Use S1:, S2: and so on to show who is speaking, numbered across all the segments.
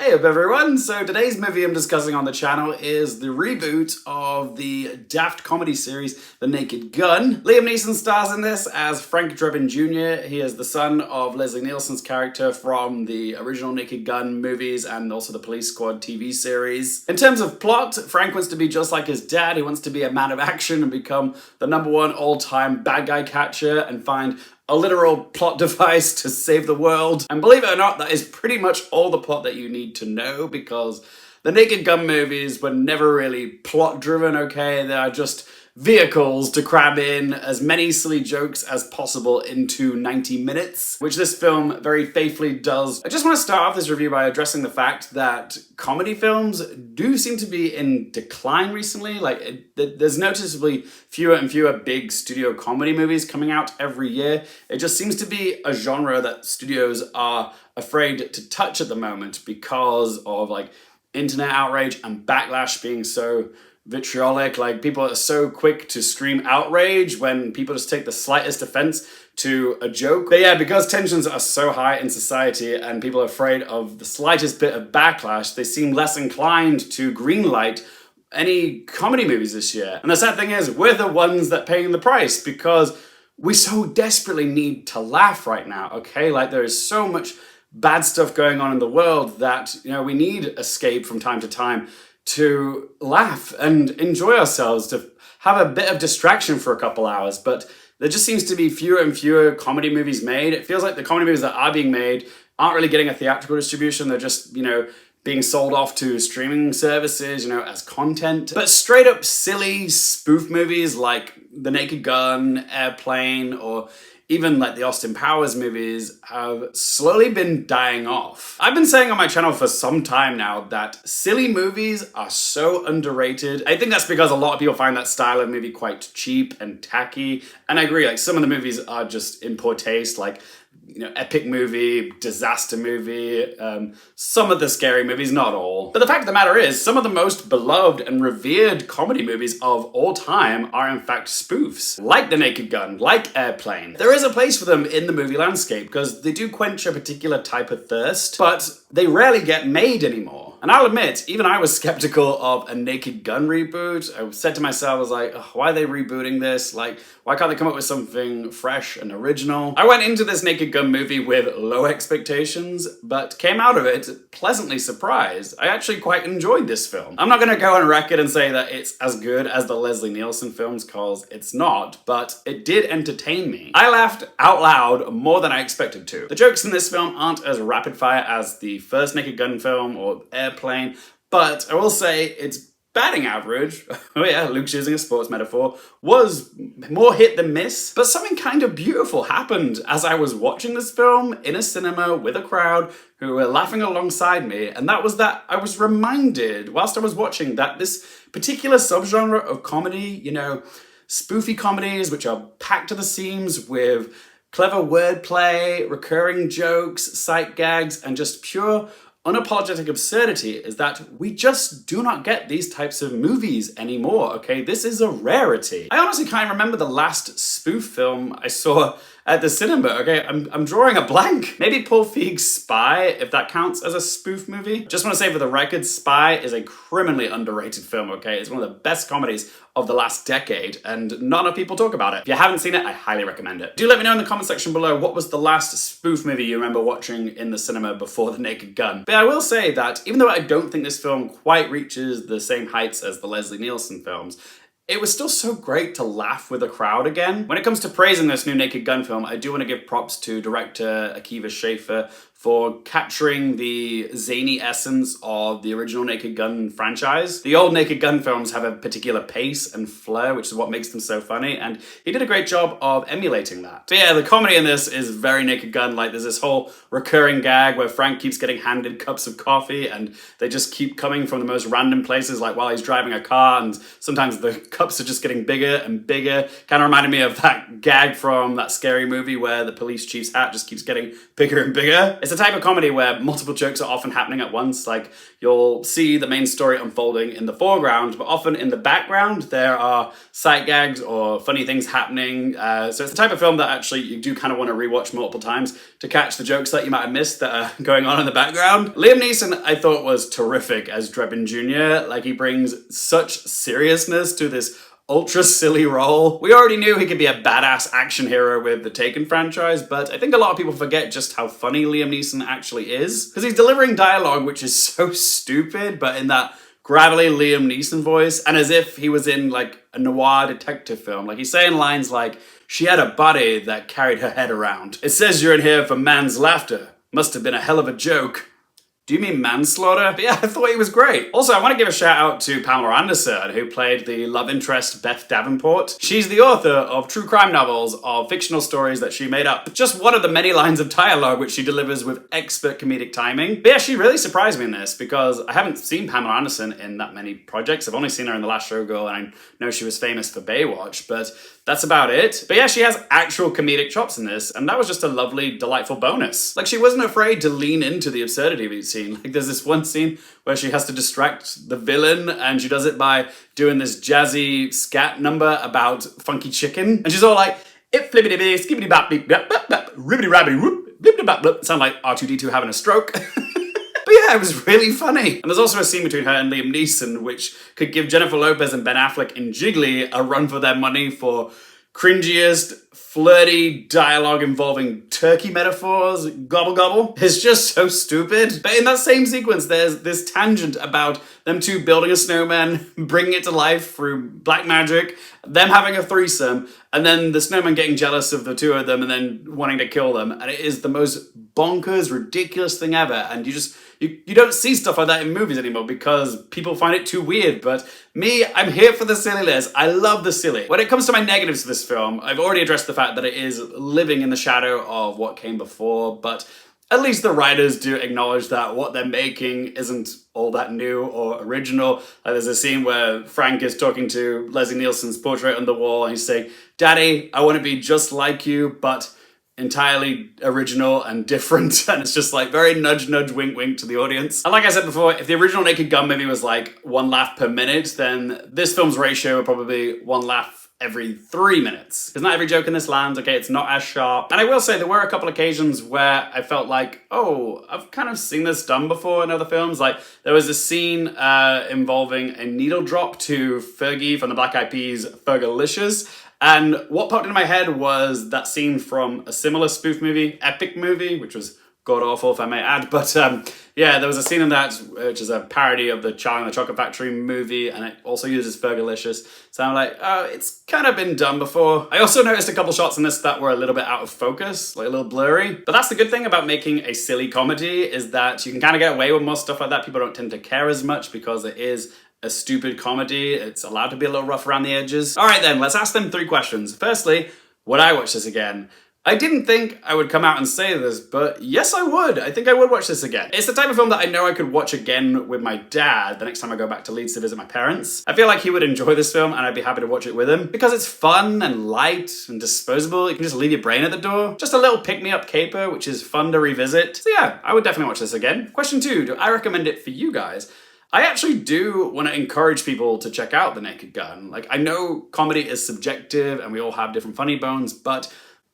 S1: Hey up everyone, so today's movie I'm discussing on the channel is the reboot of the daft comedy series The Naked Gun. Liam Neeson stars in this as Frank Drebin Jr. He is the son of Leslie Nielsen's character from the original Naked Gun movies and also the Police Squad TV series. In terms of plot, Frank wants to be just like his dad. He wants to be a man of action and become the #1 all-time bad guy catcher and find a literal plot device to save the world. And believe it or not, that is pretty much all the plot that you need to know, because the Naked Gun movies were never really plot driven, okay? They are just vehicles to cram in as many silly jokes as possible into 90 minutes, which this film very faithfully does. I just want to start off this review by addressing the fact that comedy films do seem to be in decline recently. There's noticeably fewer and fewer big studio comedy movies coming out every year. It just seems to be a genre that studios are afraid to touch at the moment because of internet outrage and backlash being so vitriolic. People are so quick to scream outrage when people just take the slightest offense to a joke. But yeah, because tensions are so high in society and people are afraid of the slightest bit of backlash, they seem less inclined to greenlight any comedy movies this year. And the sad thing is, we're the ones that paying the price because we so desperately need to laugh right now, okay? There is so much bad stuff going on in the world that, we need escape from time to time to laugh and enjoy ourselves, to have a bit of distraction for a couple hours. But there just seems to be fewer and fewer comedy movies made. It feels like the comedy movies that are being made aren't really getting a theatrical distribution. They're just, being sold off to streaming services, as content. But straight up silly spoof movies like The Naked Gun, Airplane, or even the Austin Powers movies have slowly been dying off. I've been saying on my channel for some time now that silly movies are so underrated. I think that's because a lot of people find that style of movie quite cheap and tacky. And I agree, some of the movies are just in poor taste, epic movie, disaster movie, some of the scary movies, not all. But the fact of the matter is, some of the most beloved and revered comedy movies of all time are in fact spoofs. Like The Naked Gun, like Airplane. There is a place for them in the movie landscape because they do quench a particular type of thirst, but they rarely get made anymore. And I'll admit, even I was skeptical of a Naked Gun reboot. I said to myself, I was like, why are they rebooting this? Why can't they come up with something fresh and original? I went into this Naked Gun movie with low expectations, but came out of it pleasantly surprised. I actually quite enjoyed this film. I'm not gonna go on record and say that it's as good as the Leslie Nielsen films, cause it's not, but it did entertain me. I laughed out loud more than I expected to. The jokes in this film aren't as rapid fire as the first Naked Gun film or Airplane, but I will say its batting average, oh yeah, Luke's using a sports metaphor, was more hit than miss. But something kind of beautiful happened as I was watching this film in a cinema with a crowd who were laughing alongside me, and that was that I was reminded, whilst I was watching, that this particular subgenre of comedy, spoofy comedies, which are packed to the seams with clever wordplay, recurring jokes, sight gags, and just pure unapologetic absurdity, is that we just do not get these types of movies anymore, okay? This is a rarity. I honestly can't remember the last spoof film I saw at the cinema, okay? I'm drawing a blank. Maybe Paul Feig's Spy, if that counts as a spoof movie. Just want to say for the record, Spy is a criminally underrated film, okay? It's one of the best comedies of the last decade, and not enough people talk about it. If you haven't seen it, I highly recommend it. Do let me know in the comment section below what was the last spoof movie you remember watching in the cinema before The Naked Gun. But I will say that even though I don't think this film quite reaches the same heights as the Leslie Nielsen films, it was still so great to laugh with a crowd again. When it comes to praising this new Naked Gun film, I do want to give props to director Akiva Schaffer for capturing the zany essence of the original Naked Gun franchise. The old Naked Gun films have a particular pace and flair, which is what makes them so funny, and he did a great job of emulating that. So yeah, the comedy in this is very Naked Gun. There's this whole recurring gag where Frank keeps getting handed cups of coffee, and they just keep coming from the most random places, while he's driving a car, and sometimes the cups are just getting bigger and bigger. Kind of reminded me of that gag from that scary movie where the police chief's hat just keeps getting bigger and bigger. It's a type of comedy where multiple jokes are often happening at once. Like, you'll see the main story unfolding in the foreground, but often in the background there are sight gags or funny things happening. So it's the type of film that actually you do kind of want to rewatch multiple times to catch the jokes that you might have missed that are going on in the background. Liam Neeson, I thought, was terrific as Drebin Jr. Like, he brings such seriousness to this ultra silly role. We already knew he could be a badass action hero with the Taken franchise, but I think a lot of people forget just how funny Liam Neeson actually is. Because he's delivering dialogue which is so stupid, but in that gravelly Liam Neeson voice, and as if he was in like a noir detective film. Like, he's saying lines like, "She had a body that carried her head around. It says you're in here for man's laughter. Must have been a hell of a joke." Do you mean manslaughter? But yeah, I thought he was great. Also, I want to give a shout out to Pamela Anderson, who played the love interest Beth Davenport. She's the author of true crime novels of fictional stories that she made up. Just one of the many lines of dialogue which she delivers with expert comedic timing. But yeah, she really surprised me in this because I haven't seen Pamela Anderson in that many projects. I've only seen her in The Last Showgirl, and I know she was famous for Baywatch, but that's about it. But yeah, she has actual comedic chops in this, and that was just a lovely, delightful bonus. Like, she wasn't afraid to lean into the absurdity of each scene. Like, there's this one scene where she has to distract the villain, and she does it by doing this jazzy scat number about funky chicken. And she's all like, "It flippity bee, skibbity bap beep bap bap bap, ribbity rabbity whoop, blippity bap blip." Sound like R2D2 having a stroke. But yeah, it was really funny. And there's also a scene between her and Liam Neeson which could give Jennifer Lopez and Ben Affleck in Jiggly a run for their money for cringiest, flirty dialogue involving turkey metaphors, gobble gobble. It's just so stupid. But in that same sequence, there's this tangent about them two building a snowman, bringing it to life through black magic, them having a threesome, and then the snowman getting jealous of the two of them and then wanting to kill them. And it is the most bonkers, ridiculous thing ever. And you don't see stuff like that in movies anymore because people find it too weird. But me, I'm here for the silliness. I love the silly. When it comes to my negatives for this film, I've already addressed the fact that it is living in the shadow of what came before, but at least the writers do acknowledge that what they're making isn't all that new or original. Like, there's a scene where Frank is talking to Leslie Nielsen's portrait on the wall, and he's saying, "Daddy, I want to be just like you, but entirely original and different." And it's just like very nudge, nudge, wink, wink to the audience. And like I said before, if the original Naked Gun movie was like one laugh per minute, then this film's ratio would probably be one laugh every 3 minutes. Because not every joke in this lands, okay, it's not as sharp. And I will say there were a couple occasions where I felt like, oh, I've kind of seen this done before in other films. Like, there was a scene involving a needle drop to Fergie from the Black Eyed Peas' Fergalicious. And what popped into my head was that scene from a similar spoof movie, Epic Movie, which was god-awful, if I may add. But yeah, there was a scene in that which is a parody of the Charlie and the Chocolate Factory movie, and it also uses Fergalicious. So I'm like, oh, it's kind of been done before. I also noticed a couple shots in this that were a little bit out of focus, like a little blurry. But that's the good thing about making a silly comedy, is that you can kind of get away with more stuff like that. People don't tend to care as much because it is a stupid comedy. It's allowed to be a little rough around the edges. All right then, let's ask them 3 questions. Firstly, would I watch this again? I didn't think I would come out and say this, but yes, I would. I think I would watch this again. It's the type of film that I know I could watch again with my dad the next time I go back to Leeds to visit my parents. I feel like he would enjoy this film and I'd be happy to watch it with him because it's fun and light and disposable. You can just leave your brain at the door. Just a little pick-me-up caper, which is fun to revisit. So yeah, I would definitely watch this again. Question 2, do I recommend it for you guys? I actually do want to encourage people to check out The Naked Gun. Like, I know comedy is subjective and we all have different funny bones, but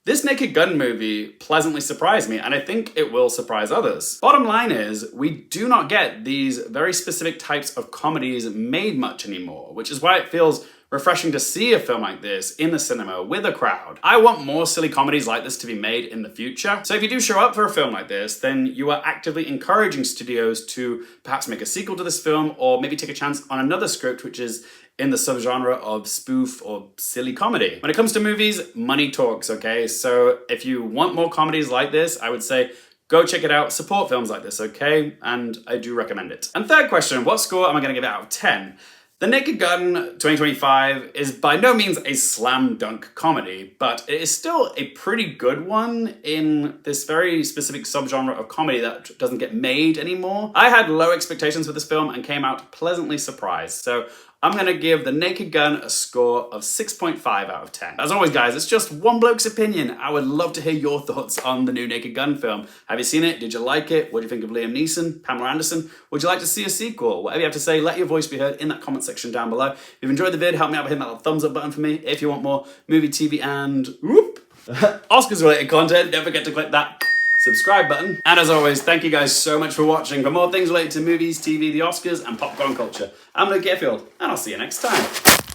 S1: this Naked Gun movie pleasantly surprised me, and I think it will surprise others. Bottom line is, we do not get these very specific types of comedies made much anymore, which is why it feels refreshing to see a film like this in the cinema with a crowd. I want more silly comedies like this to be made in the future. So if you do show up for a film like this, then you are actively encouraging studios to perhaps make a sequel to this film, or maybe take a chance on another script which is in the subgenre of spoof or silly comedy. When it comes to movies, money talks, okay? So if you want more comedies like this, I would say go check it out, support films like this, okay? And I do recommend it. And third question, what score am I gonna give it out of 10? The Naked Gun 2025 is by no means a slam dunk comedy, but it is still a pretty good one in this very specific subgenre of comedy that doesn't get made anymore. I had low expectations for this film and came out pleasantly surprised. So I'm gonna give The Naked Gun a score of 6.5 out of 10. As always, guys, it's just one bloke's opinion. I would love to hear your thoughts on the new Naked Gun film. Have you seen it? Did you like it? What do you think of Liam Neeson, Pamela Anderson? Would you like to see a sequel? Whatever you have to say, let your voice be heard in that comment section down below. If you've enjoyed the vid, help me out by hitting that little thumbs up button for me. If you want more movie, TV, and Oscars related content, don't forget to click that subscribe button. And as always, thank you guys so much for watching. For more things related to movies, TV, the Oscars, and popcorn culture, I'm Luke Gearfield, and I'll see you next time.